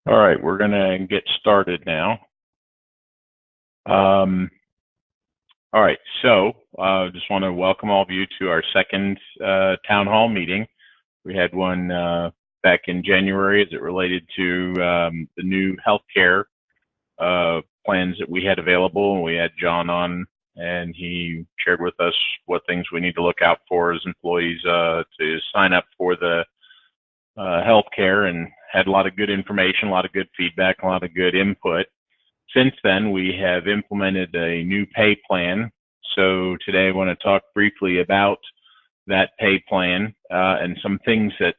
All right, we're going to get started now. All right, so just want to welcome all of you to our second town hall meeting. We had one back in January as it related to the new healthcare plans that we had available, and we had John on, and he shared with us what things we need to look out for as employees to sign up for the healthcare, and had a lot of good information, a lot of good feedback, a lot of good input. Since then, we have implemented a new pay plan. So today I want to talk briefly about that pay plan and some things that,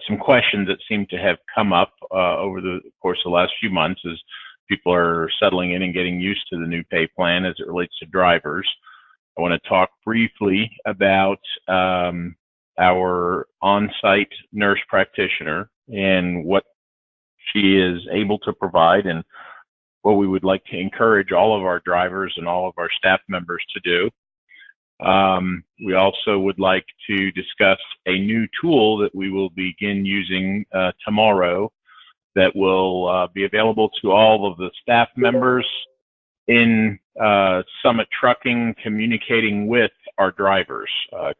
some questions that seem to have come up over the course of the last few months as people are settling in and getting used to the new pay plan as it relates to drivers. I want to talk briefly about our on-site nurse practitioner and what she is able to provide and what we would like to encourage all of our drivers and all of our staff members to do. We also would like to discuss a new tool that we will begin using tomorrow that will be available to all of the staff members in Summit Trucking communicating with our drivers.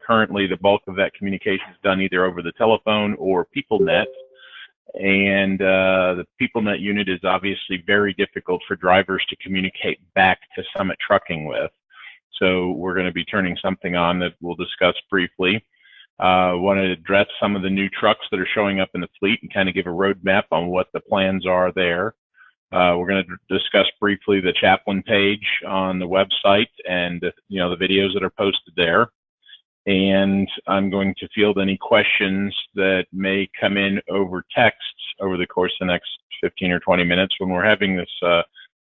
Currently, the bulk of that communication is done either over the telephone or PeopleNet. And the PeopleNet unit is obviously very difficult for drivers to communicate back to Summit Trucking with. So we're going to be turning something on that we'll discuss briefly. Want to address some of the new trucks that are showing up in the fleet and kind of give a roadmap on what the plans are there. We're going to discuss briefly the Chaplain page on the website and the videos that are posted there. And I'm going to field any questions that may come in over text over the course of the next 15 or 20 minutes when we're having this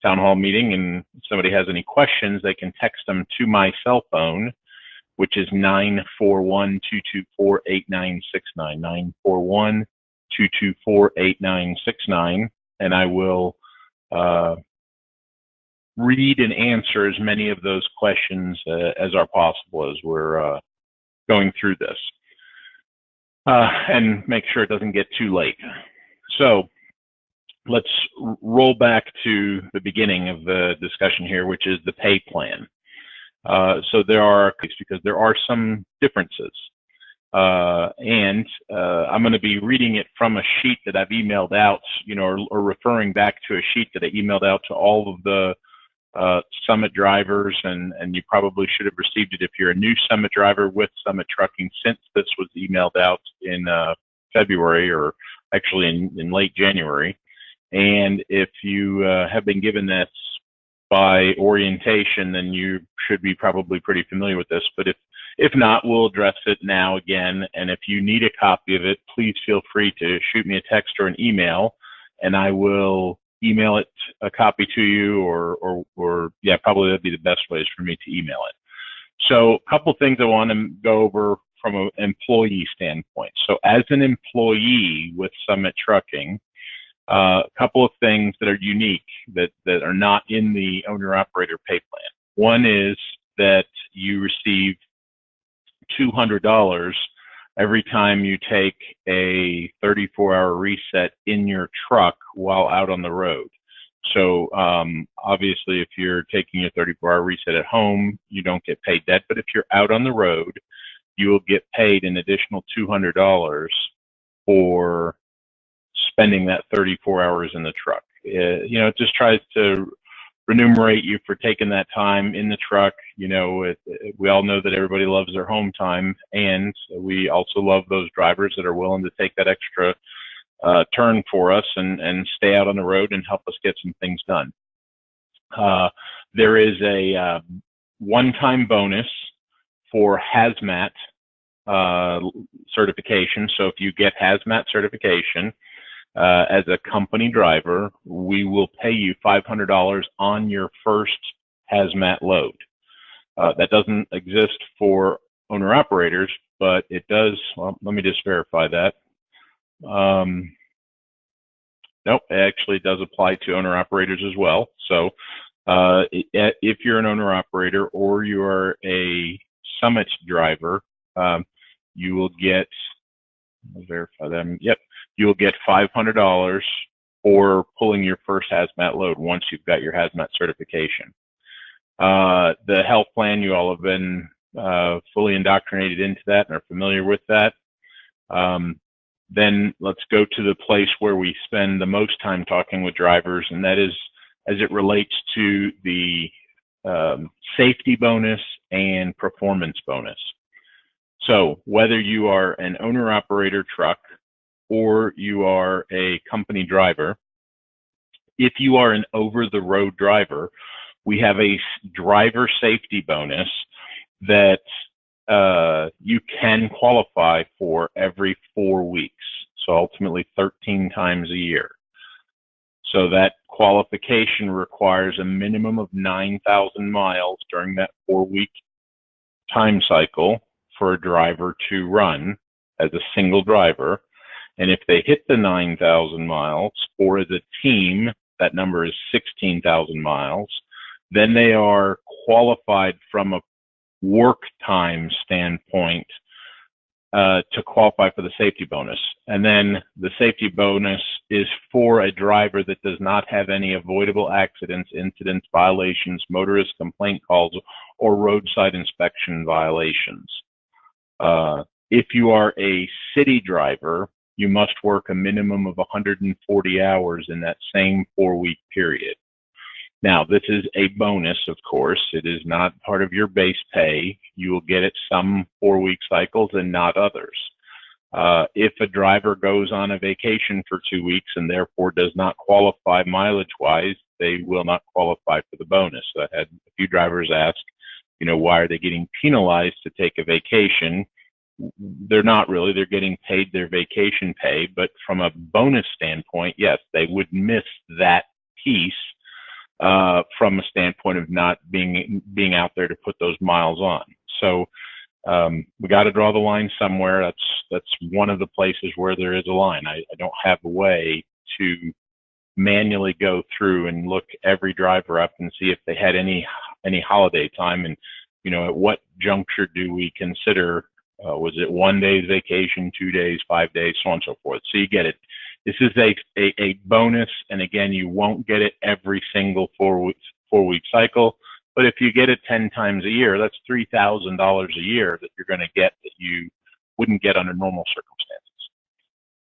town hall meeting. And if somebody has any questions, they can text them to my cell phone, which is 941-224-8969, 941-224-8969. And I will read and answer as many of those questions as are possible as we're going through this, and make sure it doesn't get too late. So let's roll back to the beginning of the discussion here, which is the pay plan. So there are, because there are some differences, and I'm going to be reading it from a sheet that I've emailed out, or referring back to a sheet that I emailed out to all of the Summit drivers, and you probably should have received it if you're a new Summit driver with Summit Trucking, since this was emailed out in February, or actually in late January. And if you have been given this by orientation, then you should be probably pretty familiar with this. But if not, we'll address it now again. And if you need a copy of it, please feel free to shoot me a text or an email, and I will email it, a copy to you, or yeah, probably that'd be the best ways for me to email it. So a couple things I want to go over from an employee standpoint. So as an employee with Summit Trucking, a couple of things that are unique that are not in the owner-operator pay plan. One is that you receive $200 every time you take a 34-hour reset in your truck while out on the road. So obviously, if you're taking a 34-hour reset at home, you don't get paid that. But if you're out on the road, you will get paid an additional $200 for spending that 34 hours in the truck. It just tries to remunerate you for taking that time in the truck. We all know that everybody loves their home time, and we also love those drivers that are willing to take that extra turn for us and stay out on the road and help us get some things done. There is a one-time bonus for hazmat certification. So if you get hazmat certification as a company driver, we will pay you $500 on your first hazmat load. That doesn't exist for owner-operators, but it does. Well, let me just verify that. Nope, it actually does apply to owner-operators as well. So if you're an owner-operator or you are a Summit driver, you will get, I'll verify them. Yep, you will get $500 or pulling your first hazmat load once you've got your hazmat certification. The health plan, you all have been fully indoctrinated into that and are familiar with that. Then let's go to the place where we spend the most time talking with drivers, and that is as it relates to the safety bonus and performance bonus. So whether you are an owner-operator truck or you are a company driver, if you are an over-the-road driver, we have a driver safety bonus that you can qualify for every 4 weeks. So ultimately 13 times a year. So that qualification requires a minimum of 9,000 miles during that 4-week time cycle for a driver to run as a single driver. And if they hit the 9,000 miles, or as a team, that number is 16,000 miles, then they are qualified from a work time standpoint to qualify for the safety bonus. And then the safety bonus is for a driver that does not have any avoidable accidents, incidents, violations, motorist complaint calls, or roadside inspection violations. If you are a city driver, you must work a minimum of 140 hours in that same 4-week period. Now, this is a bonus, of course. It is not part of your base pay. You will get it some 4-week cycles and not others. If a driver goes on a vacation for 2 weeks and therefore does not qualify mileage-wise, they will not qualify for the bonus. I had a few drivers ask, why are they getting penalized to take a vacation? They're not really. They're getting paid their vacation pay, but from a bonus standpoint, yes, they would miss that piece from a standpoint of not being out there to put those miles on. So we got to draw the line somewhere. That's one of the places where there is a line. I don't have a way to manually go through and look every driver up and see if they had any holiday time, and at what juncture do we consider was it 1 day's vacation, 2 days, 5 days, so on and so forth. So you get it. This is a bonus, and again, you won't get it every single 4-week cycle. But if you get it 10 times a year, that's $3,000 a year that you're going to get that you wouldn't get under normal circumstances.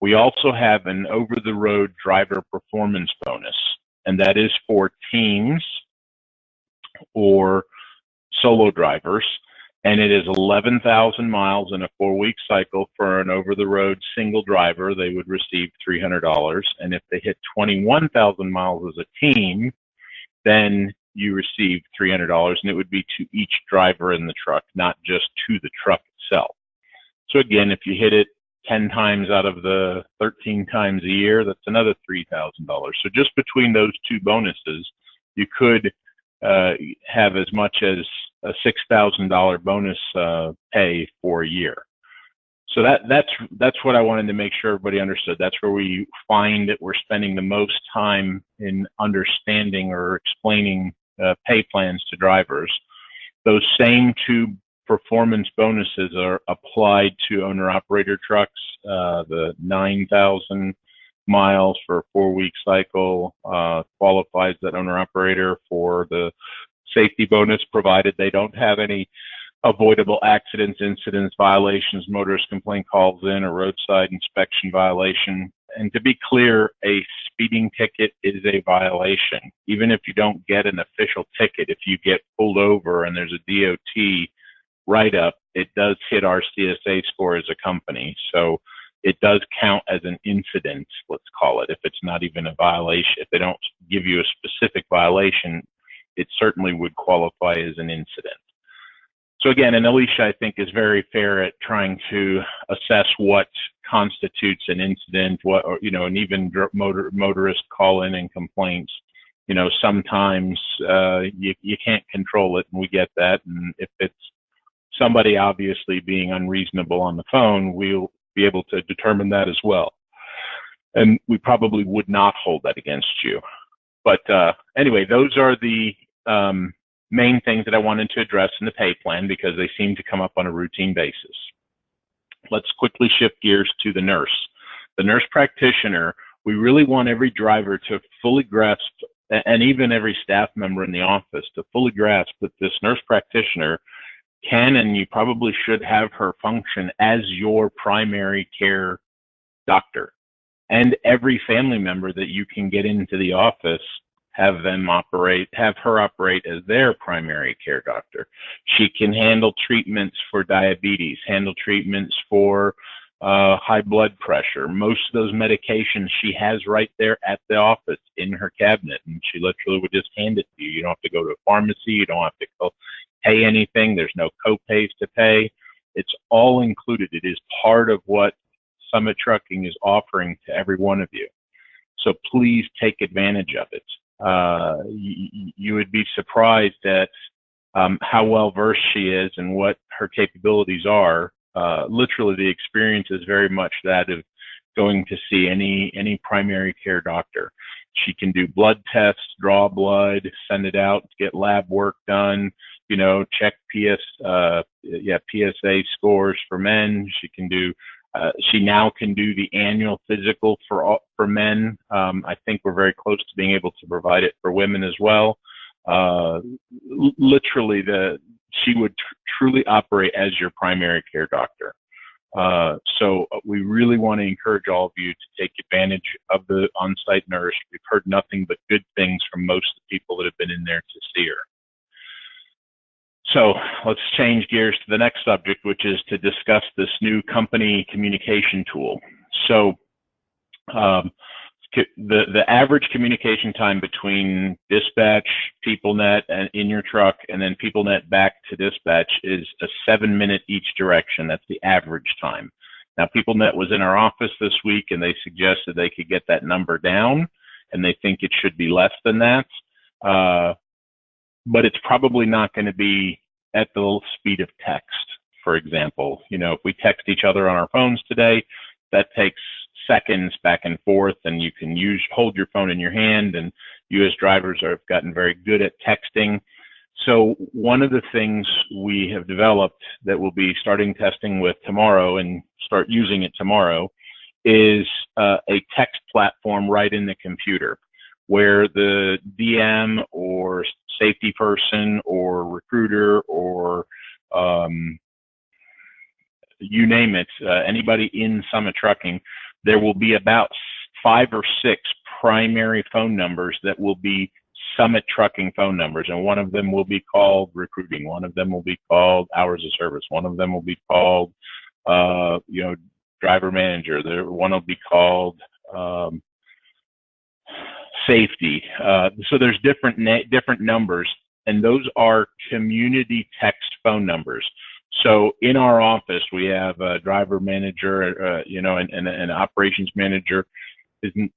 We also have an over-the-road driver performance bonus, and that is for teams or solo drivers. And it is 11,000 miles in a 4-week cycle for an over-the-road single driver. They would receive $300. And if they hit 21,000 miles as a team, then you receive $300. And it would be to each driver in the truck, not just to the truck itself. So again, if you hit it 10 times out of the 13 times a year, that's another $3,000. So just between those two bonuses, you could have as much as a $6,000 bonus pay for a year. So that's what I wanted to make sure everybody understood. That's where we find that we're spending the most time in understanding or explaining pay plans to drivers. Those same two performance bonuses are applied to owner-operator trucks. The 9,000 miles for a 4-week cycle qualifies that owner-operator for the safety bonus, provided they don't have any avoidable accidents, incidents, violations, motorist complaint calls in, a roadside inspection violation. And to be clear, a speeding ticket is a violation. Even if you don't get an official ticket, if you get pulled over and there's a DOT write-up, it does hit our CSA score as a company. So it does count as an incident, let's call it, if it's not even a violation. If they don't give you a specific violation, it certainly would qualify as an incident. So again, and Alicia, I think, is very fair at trying to assess what constitutes an incident, and even motorist call-in and complaints. Sometimes you can't control it, and we get that. And if it's somebody obviously being unreasonable on the phone, we'll be able to determine that as well. And we probably would not hold that against you. But anyway, those are the main things that I wanted to address in the pay plan because they seem to come up on a routine basis. Let's quickly shift gears to the nurse. The nurse practitioner We really want every driver to fully grasp, and even every staff member in the office to fully grasp that this nurse practitioner can, and you probably should have her function as your primary care doctor. And every family member that you can get into the office, have her operate as their primary care doctor. She can handle treatments for diabetes, handle treatments for high blood pressure. Most of those medications she has right there at the office in her cabinet, and she literally would just hand it to you. You don't have to go to a pharmacy. You don't have to go pay anything. There's no co-pays to pay. It's all included. It is part of what Summit Trucking is offering to every one of you. So please take advantage of it. You would be surprised at how well versed she is and what her capabilities are. Literally, the experience is very much that of going to see any primary care doctor. She can do blood tests, draw blood, send it out, get lab work done, check PSA scores for men. She now can do the annual physical for men. I think we're very close to being able to provide it for women as well. Literally, she would truly operate as your primary care doctor. So we really want to encourage all of you to take advantage of the on-site nurse. We've heard nothing but good things from most of the people that have been in there to see her. So let's change gears to the next subject, which is to discuss this new company communication tool. So the average communication time between dispatch, PeopleNet, and in your truck, and then PeopleNet back to dispatch is a 7-minute each direction. That's the average time. Now, PeopleNet was in our office this week, and they suggested they could get that number down, and they think it should be less than that. But it's probably not going to be at the speed of text, for example. If we text each other on our phones today, that takes seconds back and forth, and you can hold your phone in your hand, and you as drivers have gotten very good at texting. So one of the things we have developed that we'll be starting testing with tomorrow and start using it tomorrow is a text platform right in the computer, where the DM or safety person or recruiter or you name it, anybody in Summit Trucking, there will be about 5 or 6 primary phone numbers that will be Summit Trucking phone numbers, and one of them will be called recruiting, one of them will be called hours of service, one of them will be called driver manager, one will be called safety. So there's different numbers, and those are community text phone numbers. So in our office, we have a driver manager, and an operations manager.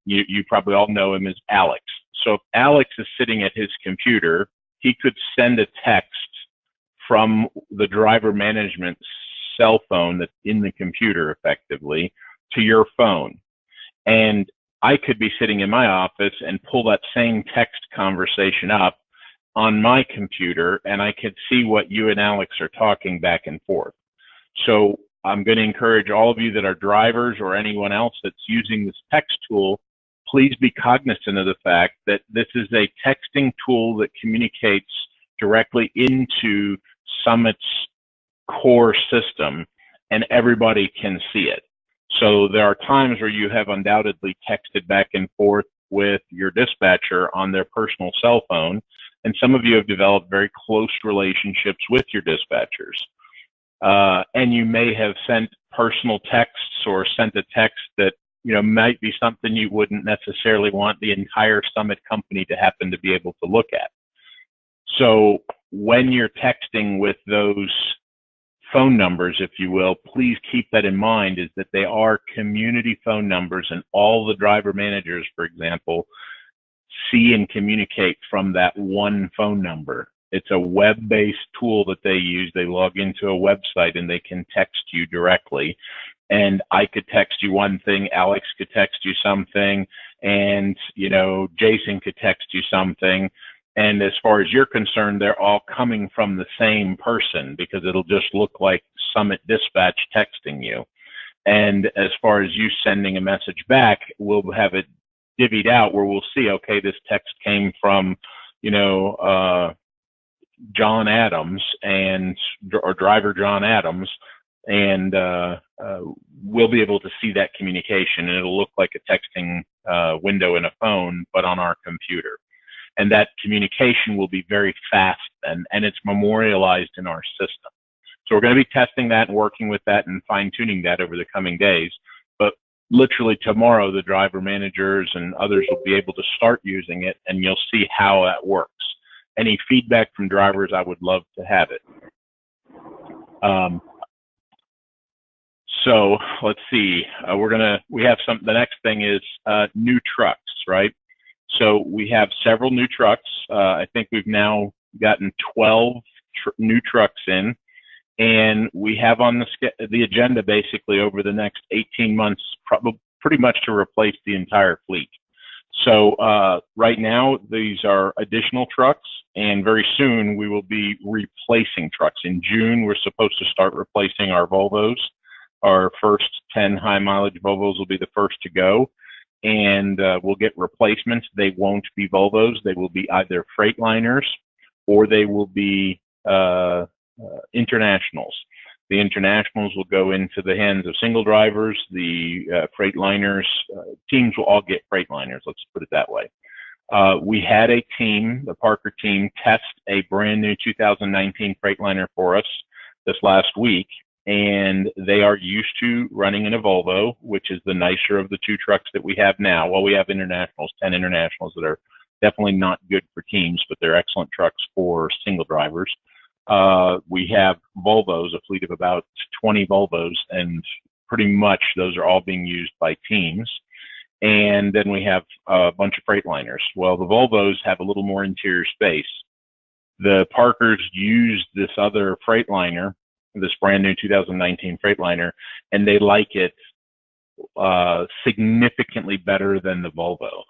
You probably all know him as Alex. So if Alex is sitting at his computer, he could send a text from the driver management cell phone that's in the computer effectively to your phone. And I could be sitting in my office and pull that same text conversation up on my computer, and I could see what you and Alex are talking back and forth. So I'm going to encourage all of you that are drivers or anyone else that's using this text tool, please be cognizant of the fact that this is a texting tool that communicates directly into Summit's core system, and everybody can see it. So there are times where you have undoubtedly texted back and forth with your dispatcher on their personal cell phone, and some of you have developed very close relationships with your dispatchers. And you may have sent personal texts or sent a text that might be something you wouldn't necessarily want the entire Summit company to happen to be able to look at. So when you're texting with those phone numbers, if you will, please keep that in mind, is that they are community phone numbers, and all the driver managers, for example, see and communicate from that one phone number. It's a web-based tool that they use. They log into a website and they can text you directly. And I could text you one thing, Alex could text you something, and Jason could text you something. And as far as you're concerned, they're all coming from the same person, because it'll just look like Summit Dispatch texting you. And as far as you sending a message back, we'll have it divvied out where we'll see, okay, this text came from, John Adams or driver John Adams, and we'll be able to see that communication, and it'll look like a texting window in a phone, but on our computer. And that communication will be very fast, and it's memorialized in our system. So we're going to be testing that and working with that and fine-tuning that over the coming days. But literally tomorrow, the driver managers and others will be able to start using it, and you'll see how that works. Any feedback from drivers, I would love to have it. So let's see. We have the next thing is new trucks, right? So we have several new trucks. I think we've now gotten 12 new trucks in. And we have on the agenda basically over the next 18 months, probably pretty much to replace the entire fleet. So right now, these are additional trucks, and very soon we will be replacing trucks. In June, we're supposed to start replacing our Volvos. Our first 10 high mileage Volvos will be the first to go, and we'll get replacements. They won't be Volvos. They will be either Freightliners or they will be Internationals. The Internationals will go into the hands of single drivers. The Freightliners, teams will all get Freightliners, let's put it that way. We had a team, the Parker team, test a brand new 2019 Freightliner for us this last week, and they are used to running in a Volvo, which is the nicer of the two trucks that we have now. Well, we have Internationals, 10 Internationals that are definitely not good for teams, but they're excellent trucks for single drivers. We have Volvos, a fleet of about 20 Volvos, and pretty much those are all being used by teams. And then we have a bunch of Freightliners. Well, the Volvos have a little more interior space. The Parkers used this other Freightliner, this brand new 2019 Freightliner, and they like it significantly better than the Volvo.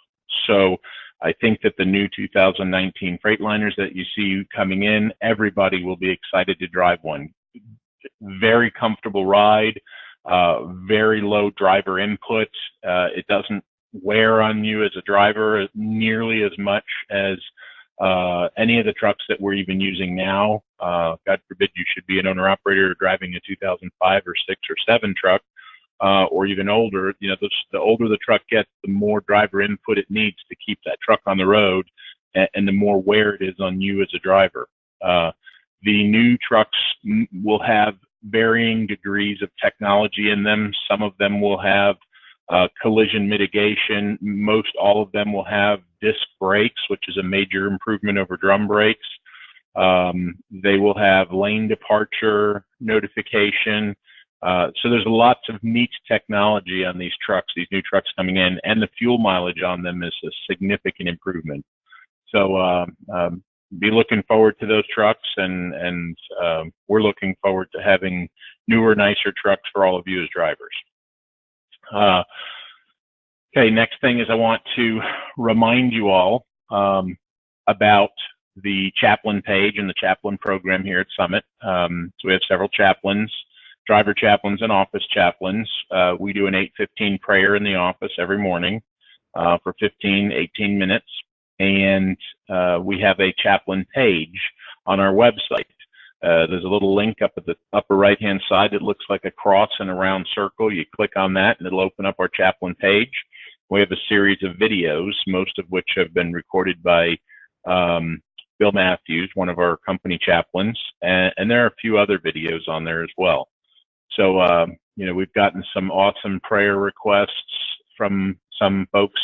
So I think that the new 2019 Freightliners that you see coming in, everybody will be excited to drive one. Very comfortable ride, very low driver input. It doesn't wear on you as a driver nearly as much as any of the trucks that we're even using now. God forbid you should be an owner-operator driving a 2005 or 6 or 7 truck. Or even older, the older the truck gets, the more driver input it needs to keep that truck on the road, and the more wear it is on you as a driver. The new trucks will have varying degrees of technology in them. Some of them will have collision mitigation. Most all of them will have disc brakes, which is a major improvement over drum brakes. They will have lane departure notification. So there's lots of neat technology on these trucks, these new trucks coming in, and the fuel mileage on them is a significant improvement. So be looking forward to those trucks, and we're looking forward to having newer, nicer trucks for all of you as drivers. Okay, next thing is I want to remind you all about the chaplain page and the chaplain program here at Summit. So we have several chaplains, driver chaplains and office chaplains. We do an 8:15 prayer in the office every morning for 18 minutes. And we have a chaplain page on our website. There's a little link up at the upper right-hand side that looks like a cross and a round circle. You click on that and it'll open up our chaplain page. We have a series of videos, most of which have been recorded by Bill Matthews, one of our company chaplains, and there are a few other videos on there as well. So, we've gotten some awesome prayer requests from some folks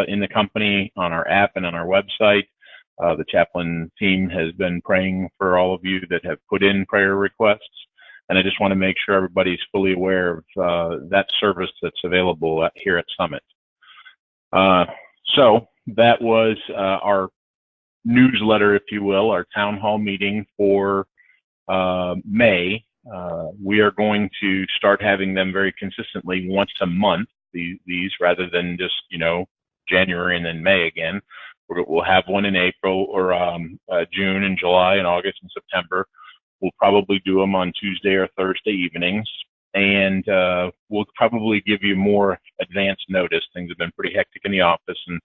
in the company on our app and on our website. The chaplain team has been praying for all of you that have put in prayer requests. And I just want to make sure everybody's fully aware of that service that's available here at Summit. So that was our newsletter, if you will, our town hall meeting for May. We are going to start having them very consistently once a month, these rather than just, January and then May again. We'll have one in April or June and July and August and September. We'll probably do them on Tuesday or Thursday evenings. and we'll probably give you more advance notice. Things have been pretty hectic in the office, and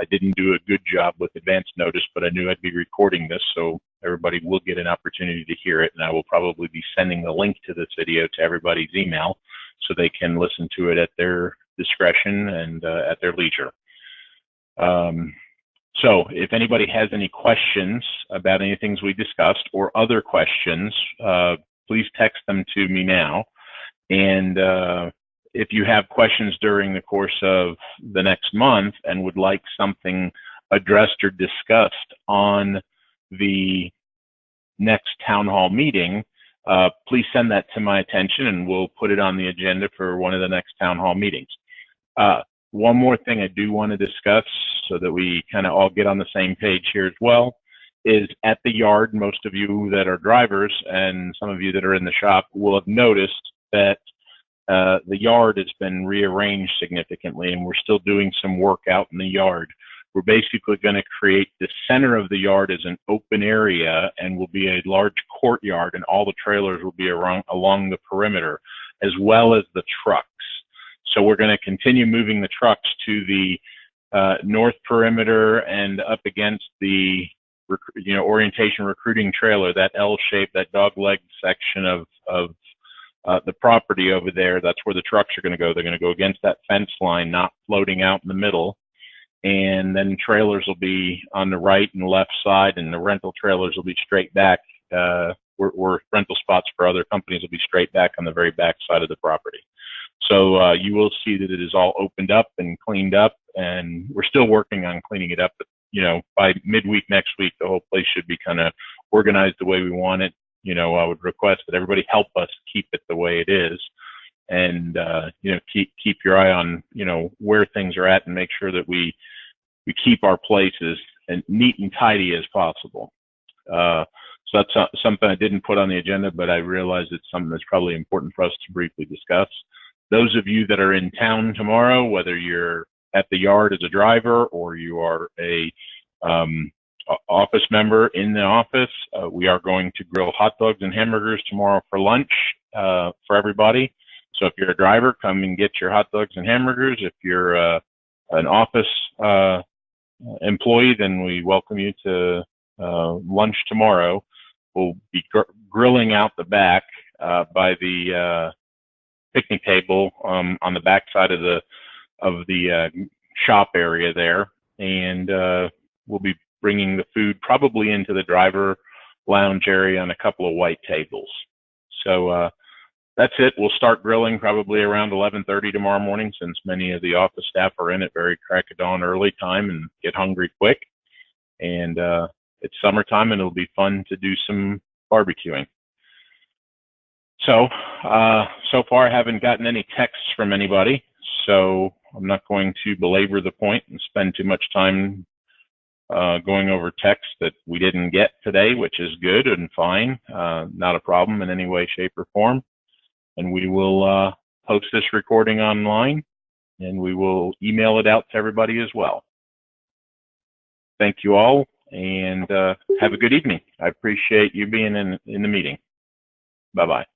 I didn't do a good job with advance notice, but I knew I'd be recording this, so everybody will get an opportunity to hear it, and I will probably be sending the link to this video to everybody's email so they can listen to it at their discretion and at their leisure. So if anybody has any questions about any things we discussed or other questions, please text them to me now. And if you have questions during the course of the next month and would like something addressed or discussed on the next town hall meeting, please send that to my attention and we'll put it on the agenda for one of the next town hall meetings. One more thing I do want to discuss so that we kind of all get on the same page here as well is at the yard, most of you that are drivers and some of you that are in the shop will have noticed that the yard has been rearranged significantly, and we're still doing some work out in the yard. We're basically going to create the center of the yard as an open area and will be a large courtyard, and all the trailers will be along the perimeter, as well as the trucks. So we're going to continue moving the trucks to the north perimeter and up against the orientation recruiting trailer, that L shape, that dog leg section of the property over there. That's where the trucks are going to go. They're going to go against that fence line, not floating out in the middle. And then trailers will be on the right and left side, and the rental trailers will be straight back. Where rental spots for other companies will be straight back on the very back side of the property. So you will see that it is all opened up and cleaned up, and we're still working on cleaning it up. But, by midweek next week, the whole place should be kind of organized the way we want it. I would request that everybody help us keep it the way it is, and keep your eye on where things are at, and make sure that we keep our places as neat and tidy as possible. So that's something I didn't put on the agenda, but I realize it's something that's probably important for us to briefly discuss. Those of you that are in town tomorrow, whether you're at the yard as a driver or you are a office member in the office, we are going to grill hot dogs and hamburgers tomorrow for lunch for everybody. So if you're a driver, come and get your hot dogs and hamburgers. If you're an office employee, then we welcome you to lunch tomorrow. We'll be grilling out the back by the picnic table on the back side of the shop area there, and we'll be bringing the food probably into the driver lounge area on a couple of white tables. So that's it. We'll start grilling probably around 11:30 tomorrow morning, since many of the office staff are in at very crack of dawn early time and get hungry quick. And it's summertime, and it'll be fun to do some barbecuing. So, so far I haven't gotten any texts from anybody, so I'm not going to belabor the point and spend too much time going over texts that we didn't get today, which is good and fine, not a problem in any way, shape, or form. And we will post this recording online, and we will email it out to everybody as well. Thank you all, and have a good evening. I appreciate you being in the meeting. Bye-bye.